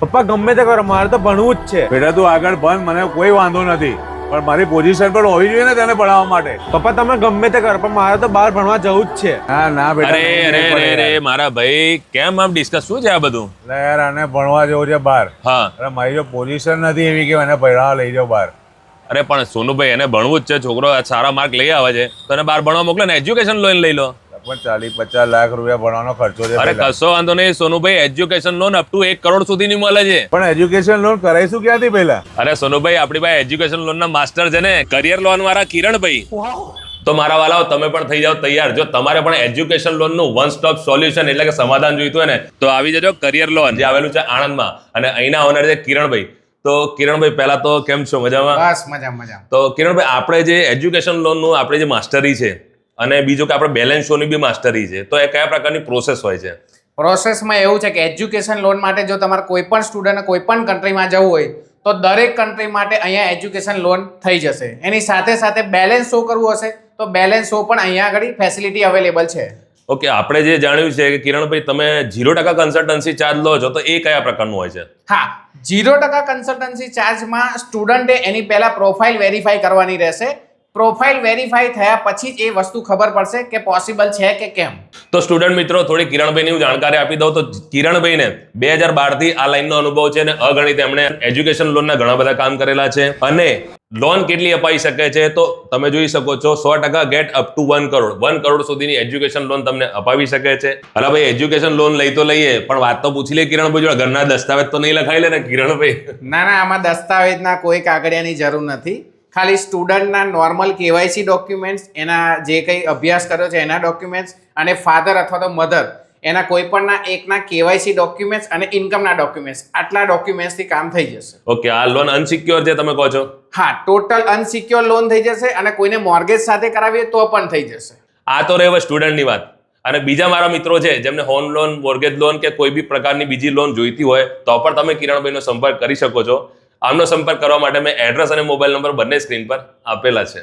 પપ્પા ગમે તે કરો, મારે તો ભણવું જ છે. બેટા તું આગળ ભણ, મને કોઈ વાંધો નથી, પણ મારી પોઝિશન પણ હોવી જોઈએ ને તેને ભણાવવા માટે. પપ્પા તમે ગમે તે કરો, પણ મારે તો બહાર ભણવા જવું જ છે. હા ના બેટા, અરે મારા ભાઈ, કેમ આમ ડિસ્કસ શું છે આ બધું? એટલે યાર આને ભણવા જવું છે બહાર. હા. અરે મારી જો પોઝિશન નથી એવી કે મને ભણવા લઈ જાઓ બહાર. અરે પણ સોનુભાઈ, એને ભણવું જ છે, છોકરો સારા માર્ક લઈ આવે છે તો એને બહાર ભણવા મોકલો ને, એજ્યુકેશન લોન લઈ લો. પણ 40-50 લાખ રૂપિયા ભણવાનો ખર્ચો છે. અરે કશો વાંધો નહીં Sonubhai, education loan up to 1 crore સુધીની મળે છે. પણ એજ્યુકેશન લોન કરાઈશું ક્યાંથી પહેલા? અરે સોનુભાઈ, આપણી પાસે એજ્યુકેશન લોન ના માસ્ટર છે ને, કરિયર લોન વાળા કિરણભાઈ. તો મારા વાલાઓ, તમે પણ થઈ જાઓ તૈયાર. જો તમારે પણ એજ્યુકેશન લોન નું વન સ્ટોપ સોલ્યુશન એટલે કે સમાધાન જોઈતું હોય ને, તો આવી જજો કરિયર લોન, જે આવેલું છે આણંદમાં, અને અહીંના ઓનર છે કિરણભાઈ. તો કિરણભાઈ, પહેલા તો કેમ છો? મજામાં? બસ મજા. તો કિરણભાઈ, આપણે જે એજ્યુકેશન લોન નું આપણે જે માસ્ટરી છે, અને બીજું કે આપણે બેલેન્સ શોની બી માસ્ટરી છે, તો એ કયા પ્રકારની પ્રોસેસ હોય છે? પ્રોસેસમાં એવું છે કે એજ્યુકેશન લોન માટે જો તમારે કોઈ પણ સ્ટુડન્ટ કોઈ પણ કન્ટ્રીમાં જવું હોય તો દરેક કન્ટ્રી માટે અહીંયા એજ્યુકેશન લોન થઈ જશે. એની સાથે સાથે બેલેન્સ શો કરવું હશે તો બેલેન્સ શો પણ અહીંયા આગળ ફેસિલિટી અવેલેબલ છે. ઓકે, આપણે જે જાણ્યું છે કે કિરણભાઈ, તમે 0% કન્સલ્ટન્સી ચાર્જ લો છો, તો એ કયા પ્રકારનું હોય છે? હા, 0% કન્સલ્ટન્સી ચાર્જમાં સ્ટુડન્ટે એની પહેલા પ્રોફાઇલ વેરીફાઈ કરવાની રહેશે. પ્રોફાઇલ વેરીફાઈ થયા પછી જ એ વસ્તુ ખબર પડશે કે પોસિબલ છે કે કેમ. તો સ્ટુડન્ટ મિત્રો, થોડી કિરણભાઈની જાણકારી આપી દઉં તો કિરણભાઈને 2012 થી આ લાઈનનો અનુભવ છે અને અગણિત એમણે એજ્યુકેશન લોનના ઘણા બધા કામ કરેલા છે. અને લોન કેટલી અપાઈ શકે છે તો તમે જોઈ શકો છો, 100% get up to 1 crore 1 crore સુધીની એજ્યુકેશન લોન તમને અપાવી શકે છે. અરે ભાઈ, એજ્યુકેશન લોન લઈ તો લઈએ, પણ વાત તો પૂછી લે કિરણભાઈ જોડે, ઘરના દસ્તાવેજ તો નહીં લખાઈ લે ને કિરણભાઈ? ના, આમાં દસ્તાવેજના કોઈ કાગળિયાની જરૂર નથી. ખાલી સ્ટુડન્ટના નોર્મલ કેવાયસી ડોક્યુમેન્ટ્સ, એના જે કંઈ અભ્યાસ કર્યો છે એના ડોક્યુમેન્ટ્સ, અને ફાધર અથવા તો મધર એના કોઈ પણના એકના કેવાયસી ડોક્યુમેન્ટ્સ અને ઇન્કમના ડોક્યુમેન્ટ્સ, આટલા ડોક્યુમેન્ટ્સથી કામ થઈ જશે. ઓકે, આ લોન અનસિક્યોર છે તમે કહો છો? હા, ટોટલ અનસિક્યોર લોન થઈ જશે, અને કોઈને મોર્ગેજ સાથે કરાવીએ તો પણ થઈ જશે. આ તો રહે સ્ટુડન્ટની વાત. અને બીજા મારા મિત્રો છે જેમને હોમ લોન, મોર્ગેજ લોન કે કોઈ બી પ્રકારની બીજી લોન જોઈતી હોય, તો પણ તમે કિરણભાઈનો સંપર્ક કરી શકો છો. આમનો સંપર્ક કરવા માટે મેં એડ્રેસ અને મોબાઈલ નંબર બંને સ્ક્રીન પર આપેલા છે.